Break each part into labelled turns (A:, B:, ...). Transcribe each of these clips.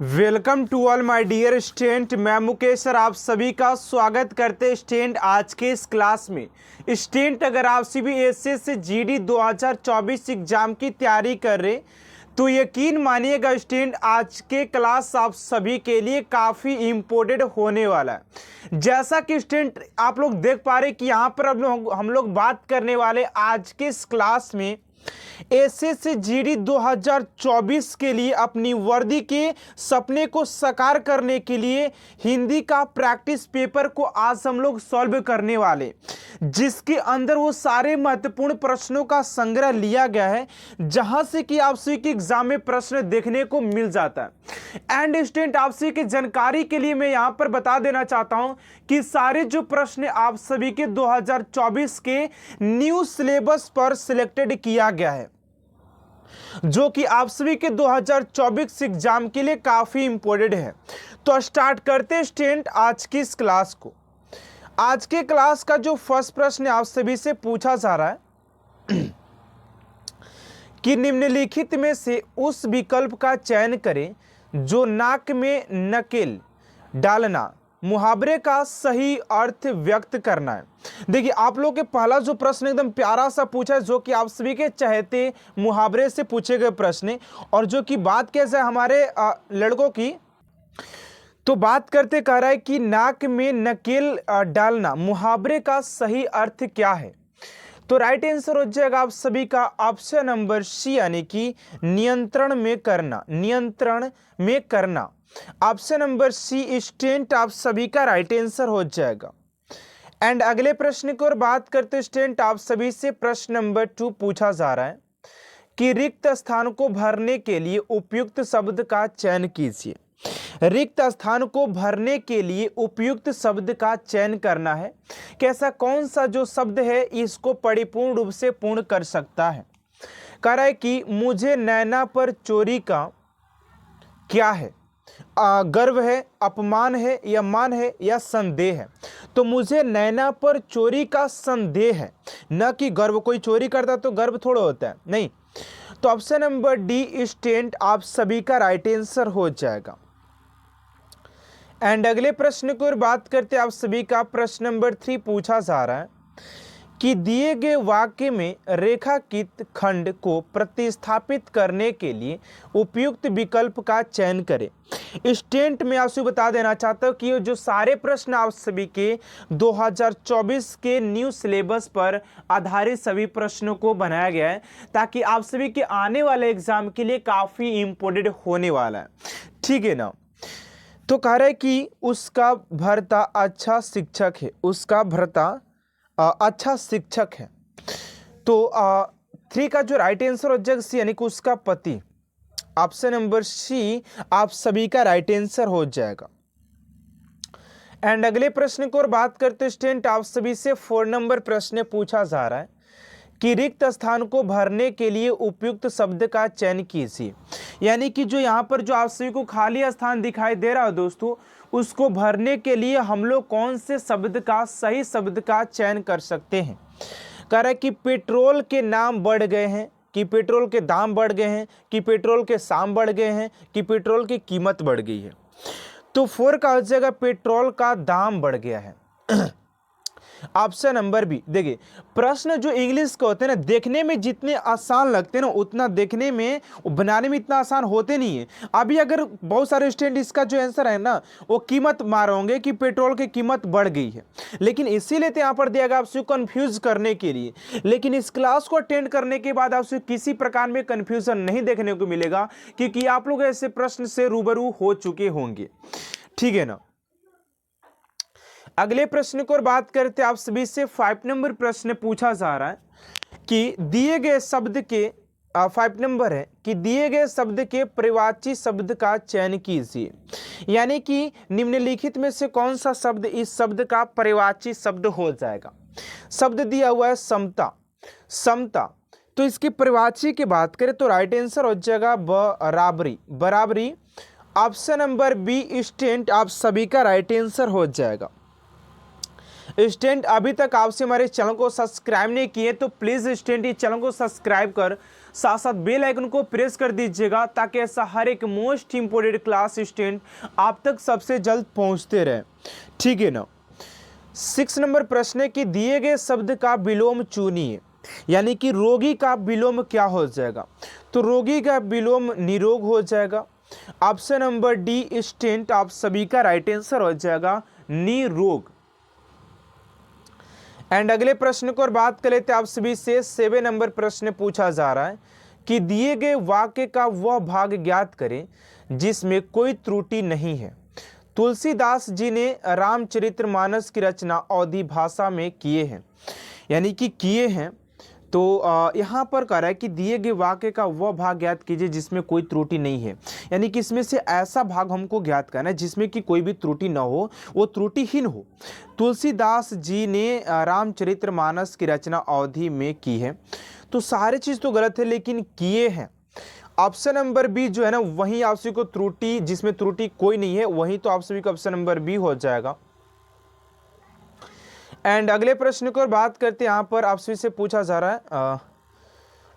A: Welcome to all my dear student. मैं Mukesh sir आप सभी का स्वागत करते स्टूडेंट आज के इस क्लास में। स्टूडेंट अगर आप सीबीएसई से जीडी 2024 एग्जाम की तैयारी कर रहे तो यकीन मानिएगा स्टूडेंट आज के क्लास आप सभी के लिए काफ़ी इम्पोर्टेंट होने वाला है। जैसा कि स्टूडेंट आप लोग देख पा रहे कि यहाँ पर हम लोग बात करने वाले आज के इस क्लास में एसएससी जीडी 2024 के लिए अपनी वर्दी के सपने को साकार करने के लिए हिंदी का प्रैक्टिस पेपर को आज हम लोग सॉल्व करने वाले, जिसके अंदर वो सारे महत्वपूर्ण प्रश्नों का संग्रह लिया गया है जहां से कि आप सभी के एग्जाम में प्रश्न देखने को मिल जाता है। एंड स्टूडेंट आप सभी की जानकारी के लिए मैं यहां पर बता देना चाहता हूं कि सारे जो प्रश्न आप सभी के 2024 के न्यू सिलेबस पर सिलेक्टेड किया गया है, जो कि आप सभी के 2024 एग्जाम के लिए काफी इंपॉर्टेंट है। तो स्टार्ट करते हैं स्टूडेंट आज की इस क्लास को। आज के क्लास का जो फर्स्ट प्रश्न आप सभी से पूछा जा रहा है कि निम्नलिखित में से उस विकल्प का चयन करें जो नाक में नकेल डालना मुहावरे का सही अर्थ व्यक्त करना है। देखिए आप लोग के पहला जो प्रश्न एकदम प्यारा सा पूछा है, जो कि आप सभी के चहेते मुहावरे से पूछे गए प्रश्न, और जो कि बात कैसे हमारे लड़कों की, तो बात करते कह रहा है कि नाक में नकेल डालना मुहावरे का सही अर्थ क्या है। तो राइट आंसर हो जाएगा आप सभी का ऑप्शन नंबर सी, यानी कि नियंत्रण में करना। नियंत्रण में करना ऑप्शन नंबर सी स्टूडेंट आप सभी का राइट आंसर हो जाएगा। एंड अगले प्रश्न की ओर बात करते स्टूडेंट आप सभी से प्रश्न नंबर 2 पूछा जा रहा है कि रिक्त स्थान को भरने के लिए उपयुक्त शब्द का चयन कीजिए। रिक्त स्थान को भरने के लिए उपयुक्त शब्द का चयन करना है। कैसा कौन सा जो शब्द है इसको परिपूर्ण रूप से पूर्ण कर सकता है। कह रहा है कि मुझे नैना पर चोरी का क्या है, गर्व है, अपमान है, या मान है, या संदेह है। तो मुझे नैना पर चोरी का संदेह है, न कि गर्व। कोई चोरी करता तो गर्व थोड़ा होता है, नहीं। तो ऑप्शन नंबर डी स्टूडेंट आप सभी का राइट आंसर हो जाएगा। एंड अगले प्रश्न की ओर बात करते आप सभी का प्रश्न नंबर 3 पूछा जा रहा है कि दिए गए वाक्य में रेखांकित खंड को प्रतिस्थापित करने के लिए उपयुक्त विकल्प का चयन करें। स्टूडेंट मैं आपसे बता देना चाहता हूं कि ये जो सारे प्रश्न आप सभी के 2024 के न्यू सिलेबस पर आधारित सभी प्रश्नों को बनाया गया है, ताकि आप सभी के आने वाले एग्जाम के लिए काफ़ी इम्पोर्टेंट होने वाला है। ठीक है ना। तो कह रहा है कि उसका भर्ता अच्छा शिक्षक है। उसका भर्ता अच्छा शिक्षक है। तो 3 का जो राइट आंसर हो जाएगा सी, यानी कि उसका पति। ऑप्शन नंबर सी आप सभी का राइट आंसर हो जाएगा। एंड अगले प्रश्न की ओर बात करते स्टूडेंट आप सभी से 4 नंबर प्रश्न पूछा जा रहा है कि रिक्त स्थान को भरने के लिए उपयुक्त शब्द का चयन कीजिए। यानी कि जो यहाँ पर जो आप सभी को खाली स्थान दिखाई दे रहा है दोस्तों, उसको भरने के लिए हम लोग कौन से शब्द का, सही शब्द का चयन कर सकते हैं। कह रहा है कि पेट्रोल के नाम बढ़ गए हैं, कि पेट्रोल के दाम बढ़ गए हैं, कि पेट्रोल के साम बढ़ गए हैं, कि पेट्रोल की कीमत बढ़ गई है। तो 4 का हो जाएगा पेट्रोल का दाम बढ़ गया है। Option number B. देखिए प्रश्न जो इंग्लिश के होते हैं ना, देखने में जितने आसान लगते हैं ना, उतना देखने में बनाने में इतना आसान होते नहीं है। अभी अगर बहुत सारे स्टूडेंट इसका जो आंसर है ना वो कीमत मार होंगे कि पेट्रोल की कीमत बढ़ गई है, लेकिन इसीलिए तो यहाँ पर दिया गया आपसे कंफ्यूज करने के लिए। लेकिन इस क्लास को अटेंड करने के बाद आपसे किसी प्रकार में कंफ्यूजन नहीं देखने को मिलेगा, क्योंकि आप लोग ऐसे प्रश्न से रूबरू हो चुके होंगे। ठीक है ना। अगले प्रश्न को बात करते आप सभी से 5 नंबर प्रश्न पूछा जा रहा है कि दिए गए शब्द के 5 नंबर है कि दिए गए शब्द के पर्यायवाची शब्द का चयन कीजिए। यानी कि निम्नलिखित में से कौन सा शब्द इस शब्द का पर्यायवाची शब्द हो जाएगा। शब्द दिया हुआ है समता। समता, तो इसकी पर्यायवाची की बात करें तो राइट आंसर हो जाएगा बराबरी। बराबरी ऑप्शन नंबर बी स्टूडेंट आप सभी का राइट आंसर हो जाएगा। स्टूडेंट अभी तक आपसे हमारे चैनल को सब्सक्राइब नहीं किए तो प्लीज़ स्टूडेंट इस चैनल को सब्सक्राइब कर साथ साथ बेल आइकन को प्रेस कर दीजिएगा ताकि ऐसा हर एक मोस्ट इंपोर्टेंट क्लास स्टूडेंट आप तक सबसे जल्द पहुंचते रहे। ठीक है ना। 6 नंबर प्रश्न है कि दिए गए शब्द का विलोम चुनिए, यानी कि रोगी का विलोम क्या हो जाएगा। तो रोगी का विलोम निरोग हो जाएगा। ऑप्शन नंबर डी स्टूडेंट आप सभी का राइट आंसर हो जाएगा निरोग। एंड अगले प्रश्न को और बात कर लेते हैं आप सभी से। 7 नंबर प्रश्न पूछा जा रहा है कि दिए गए वाक्य का वह भाग ज्ञात करें जिसमें कोई त्रुटि नहीं है। तुलसीदास जी ने रामचरितमानस की रचना अवधी भाषा में किए हैं, यानी कि किए हैं। तो यहाँ पर कह रहा है कि दिए गए वाक्य का वह भाग ज्ञात कीजिए जिसमें कोई त्रुटि नहीं है, यानी कि इसमें से ऐसा भाग हमको ज्ञात करना है जिसमें कि कोई भी त्रुटि न हो, वो त्रुटिहीन हो। तुलसीदास जी ने रामचरितमानस की रचना अवधी में की है, तो सारी चीज़ तो गलत है लेकिन किए हैं। ऑप्शन नंबर बी जो है ना वही आप सभी को त्रुटि, जिसमें त्रुटि कोई नहीं है, वही तो आप सभी का ऑप्शन नंबर बी हो जाएगा। एंड अगले प्रश्न को बात करते हैं। यहाँ पर आपसे से पूछा जा रहा है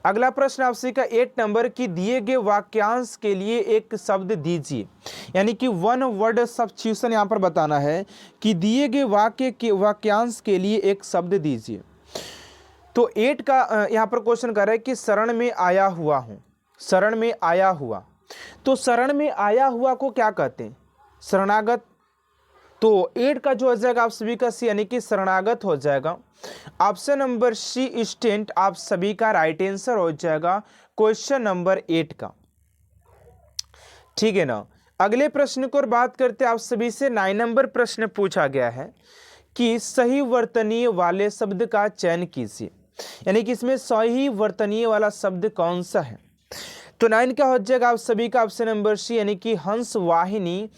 A: अगला प्रश्न आपसे का 8 नंबर की दिए गए वाक्यांश के लिए एक शब्द दीजिए, यानी कि 1 वर्ड सब्स्टिट्यूशन यहाँ पर बताना है कि दिए गए वाक्य के वाक्यांश के लिए एक शब्द दीजिए। तो 8 का यहाँ पर क्वेश्चन कर रहा है कि शरण में आया हुआ हूँ, शरण में आया हुआ। तो शरण में आया हुआ को क्या कहते हैं, शरणागत। तो 8 का जो हो जाएगा आप सभी का सी, यानी कि शरणागत हो जाएगा। ऑप्शन नंबर सी स्टूडेंट आप सभी का राइट आंसर हो जाएगा क्वेश्चन नंबर 8 का। ठीक है ना। अगले प्रश्न को बात करते हैं आप सभी से। 9 नंबर प्रश्न पूछा गया है कि सही वर्तनीय वाले शब्द का चयन कीजिए, यानी कि इसमें सही वर्तनीय वाला शब्द कौन सा है। तो 9 का हो जाएगा आप सभी का ऑप्शन नंबर सी, यानी कि हंस वाहिनी।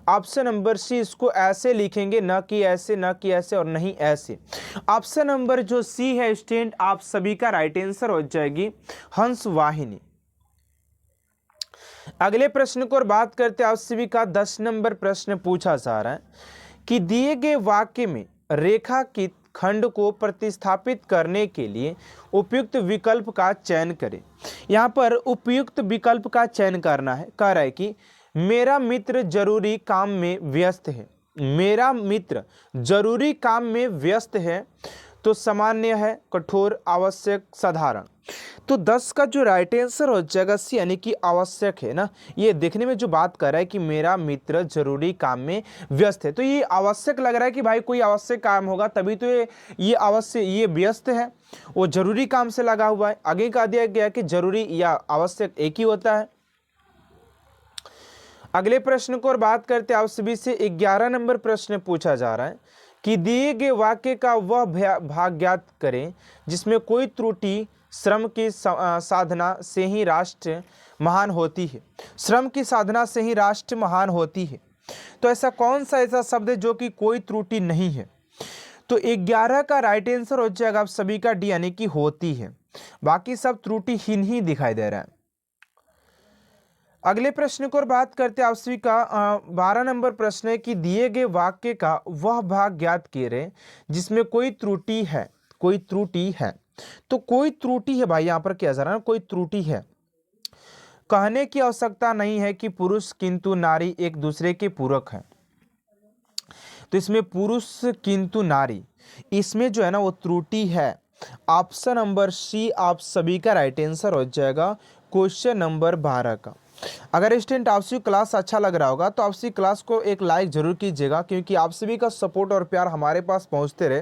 A: ऑप्शन नंबर सी इसको ऐसे लिखेंगे, न कि ऐसे, न कि ऐसे और नहीं ऐसे। ऑप्शन नंबर जो सी है स्टूडेंट आप सभी का राइट आंसर हो जाएगी हंस वाहिनी। अगले प्रश्न को और बात करते हैं आप सभी का 10 नंबर प्रश्न पूछा जा रहा है कि दिए गए वाक्य में रेखा की खंड को प्रतिस्थापित करने के लिए उपयुक्त विकल्प का चयन करें। यहाँ पर उपयुक्त विकल्प का चयन करना है। कह रहा है कि मेरा मित्र जरूरी काम में व्यस्त है, मेरा मित्र जरूरी काम में व्यस्त है। तो सामान्य है, कठोर, आवश्यक, साधारण। तो 10 का जो राइट आंसर हो जाएगा सी, यानी कि आवश्यक है ना। ये देखने में जो बात कर रहा है कि मेरा मित्र जरूरी काम में व्यस्त है, तो ये आवश्यक लग रहा है कि भाई कोई आवश्यक काम होगा तभी तो ये आवश्यक, ये व्यस्त है, वो जरूरी काम से लगा हुआ है। आगे कहा दिया गया कि जरूरी या आवश्यक एक ही होता है। अगले प्रश्न को और बात करते हैं आप सभी से। 11 नंबर प्रश्न पूछा जा रहा है कि दिए गए वाक्य का वह भाग ज्ञात करें जिसमें कोई त्रुटि श्रम की साधना से ही राष्ट्र महान होती है। श्रम की साधना से ही राष्ट्र महान होती है। तो ऐसा कौन सा ऐसा शब्द है जो कि कोई त्रुटि नहीं है। तो 11 का राइट आंसर हो जाएगा आप सभी का डी, यानी कि होती है। बाकी सब त्रुटिहीन ही दिखाई दे रहा है। अगले प्रश्न को और बात करते हैं आप सभी का 12 नंबर प्रश्न है कि दिए गए वाक्य का वह भाग ज्ञात करें जिसमें कोई त्रुटि है, कोई त्रुटि है। तो कोई त्रुटि है भाई, यहाँ पर क्या जा रहा है, कोई त्रुटि है। कहने की आवश्यकता नहीं है कि पुरुष किंतु नारी एक दूसरे के पूरक हैं। तो इसमें पुरुष किंतु नारी, इसमें जो है ना वो त्रुटि है। ऑप्शन नंबर सी आप सभी का राइट आंसर हो जाएगा क्वेश्चन नंबर 12 का। अगर स्टूडेंट आप सभी क्लास अच्छा लग रहा होगा तो आप सभी क्लास को एक लाइक जरूर कीजिएगा, क्योंकि आप सभी का सपोर्ट और प्यार हमारे पास पहुंचते रहे,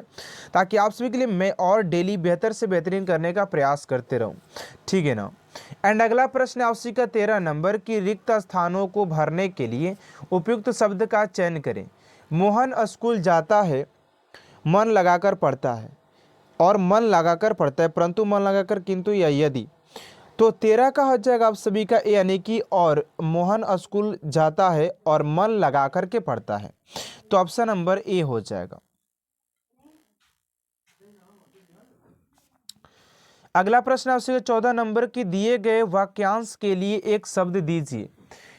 A: ताकि आप सभी के लिए मैं और डेली बेहतर से बेहतरीन करने का प्रयास करते रहूं। ठीक है ना। एंड अगला प्रश्न आप सभी का 13 नंबर की रिक्त स्थानों को भरने के लिए उपयुक्त शब्द का चयन करें। मोहन स्कूल जाता है, मन लगाकर पढ़ता है, और मन लगाकर पढ़ता है, परंतु मन लगाकर किंतु या यदि। तो 13 का हो जाएगा आप सभी का ए, यानी कि और मोहन स्कूल जाता है और मन लगा करके पढ़ता है। तो ऑप्शन नंबर ए हो जाएगा। अगला प्रश्न आपसे 14 नंबर की दिए गए वाक्यांश के लिए एक शब्द दीजिए,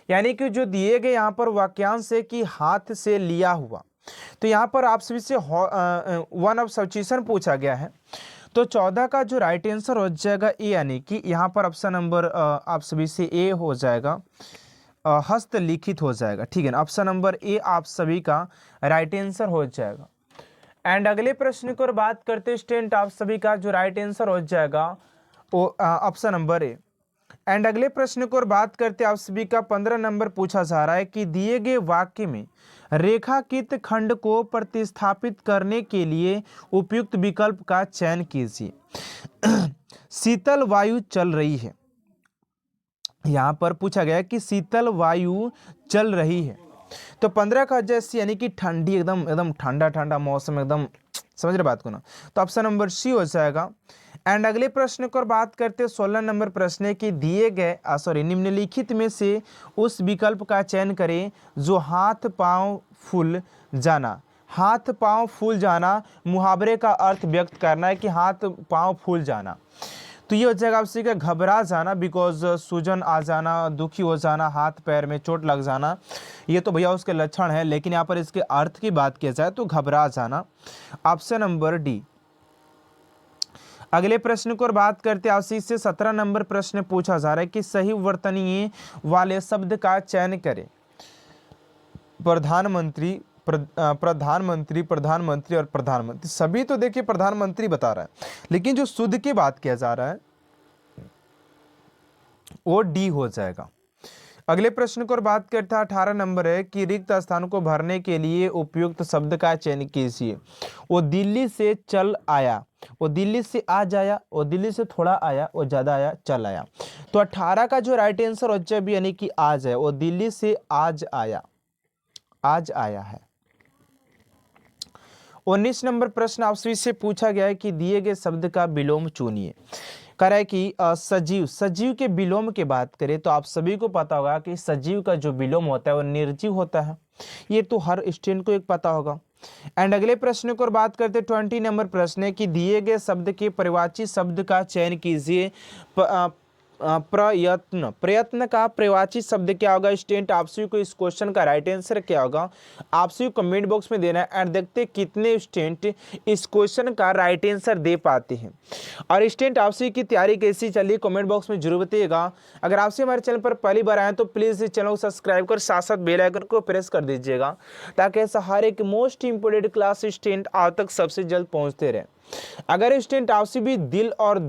A: यानी कि जो दिए गए यहाँ पर वाक्यांश है कि हाथ से लिया हुआ। तो यहाँ पर आप सभी से वन ऑफ सब्स्टिट्यूशन पूछा गया है। तो 14 का जो राइट आंसर हो जाएगा ए, यानी कि यहाँ पर ऑप्शन नंबर आप सभी से ए हो जाएगा, हस्तलिखित हो जाएगा। ठीक है ना, ऑप्शन नंबर ए आप सभी का राइट आंसर हो जाएगा। एंड अगले प्रश्न को बात करते स्टूडेंट, आप सभी का जो राइट आंसर हो जाएगा वो ऑप्शन नंबर ए। एंड अगले प्रश्न को बात करते आप सभी का 15 नंबर पूछा जा रहा है कि दिए गए वाक्य में रेखांकित खंड को प्रतिस्थापित करने के लिए उपयुक्त विकल्प का चयन कीजिए। शीतल वायु चल रही है, यहां पर पूछा गया कि शीतल वायु चल रही है, तो 15 का जैसे यानी कि ठंडी, एकदम एकदम ठंडा ठंडा मौसम, एकदम समझ रहे बात को ना, तो ऑप्शन नंबर सी हो जाएगा। एंड अगले प्रश्न को बात करते 16 नंबर प्रश्न है कि दिए गए निम्नलिखित में से उस विकल्प का चयन करें जो हाथ पांव फूल जाना। हाथ पांव फूल जाना मुहावरे का अर्थ व्यक्त करना है कि हाथ पांव फूल जाना, तो ये हो जाएगा आपसे क्या, घबरा जाना, बिकॉज सूजन आ जाना, दुखी हो जाना, हाथ पैर में चोट लग जाना, ये तो भैया उसके लक्षण है, लेकिन यहाँ पर इसके अर्थ की बात की जाए तो घबरा जाना, ऑप्शन नंबर डी। अगले प्रश्न को बात करते आपसे इससे 17 नंबर प्रश्न पूछा जा रहा है कि सही वर्तनीय वाले शब्द का चयन करें। प्रधानमंत्री, प्रधानमंत्री, प्रधानमंत्री और प्रधानमंत्री, सभी तो देखिए प्रधानमंत्री बता रहा है, लेकिन जो शुद्ध की बात किया जा रहा है वो डी हो जाएगा। अगले प्रश्न को बात करते हैं 18 नंबर है कि रिक्त स्थान को भरने के लिए उपयुक्त शब्द का चयन कीजिए। वो दिल्ली से चल आया, वो दिल्ली से आज आया, वो दिल्ली से थोड़ा आया, वो ज्यादा आया, चल आया, तो 18 का जो राइट आंसर हो जाए यानी कि आज है, वो दिल्ली से आज आया, आज आया है। 19 नंबर प्रश्न आपसे से पूछा गया है कि दिए गए शब्द का विलोम चुनिए। कह रहा है कि सजीव, सजीव के विलोम की बात करें तो आप सभी को पता होगा कि सजीव का जो विलोम होता है वो निर्जीव होता है, ये तो हर स्टूडेंट को एक पता होगा। एंड अगले प्रश्न को बात करते 20 नंबर प्रश्न है कि दिए गए शब्द के परिवाची शब्द का चयन कीजिए। प्रयत्न, प्रयत्न का प्रवाची शब्द क्या होगा स्टूडेंट, आप सभी को इस क्वेश्चन का राइट आंसर क्या होगा आप सभी कमेंट बॉक्स में देना है। एंड देखते कितने स्टूडेंट इस क्वेश्चन का राइट आंसर दे पाते हैं। और स्टूडेंट आप सभी की तैयारी कैसी चली कमेंट बॉक्स में जरूर बताइएगा। अगर आप सभी हमारे चैनल पर पहली बार आए तो प्लीज़ इस चैनल को सब्सक्राइब कर साथ साथ बेल आइकन को प्रेस कर दीजिएगा, ताकि ऐसा हर एक मोस्ट इंपोर्टेंट क्लास स्टूडेंट आप तक सबसे जल्द पहुँचते रहे। अगर स्टूडेंट आपसे भी दिल और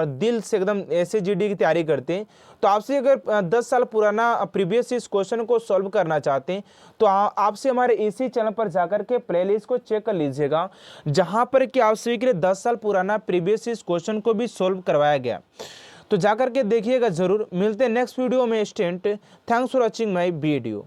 A: दिल से एकदम SSGD की तैयारी करते हैं तो आपसे अगर 10 साल पुराना प्रीवियस इस क्वेश्चन को सॉल्व करना चाहते हैं तो आपसे हमारे इसी चैनल पर जाकर के प्लेलिस्ट को चेक कर लीजिएगा, जहां पर कि आप सभी के लिए 10 साल पुराना प्रीवियस इस क्वेश्चन को भी सॉल्व करवाया गया, तो जाकर के देखिएगा जरूर। मिलते हैं नेक्स्ट वीडियो में student, thanks for watching my video.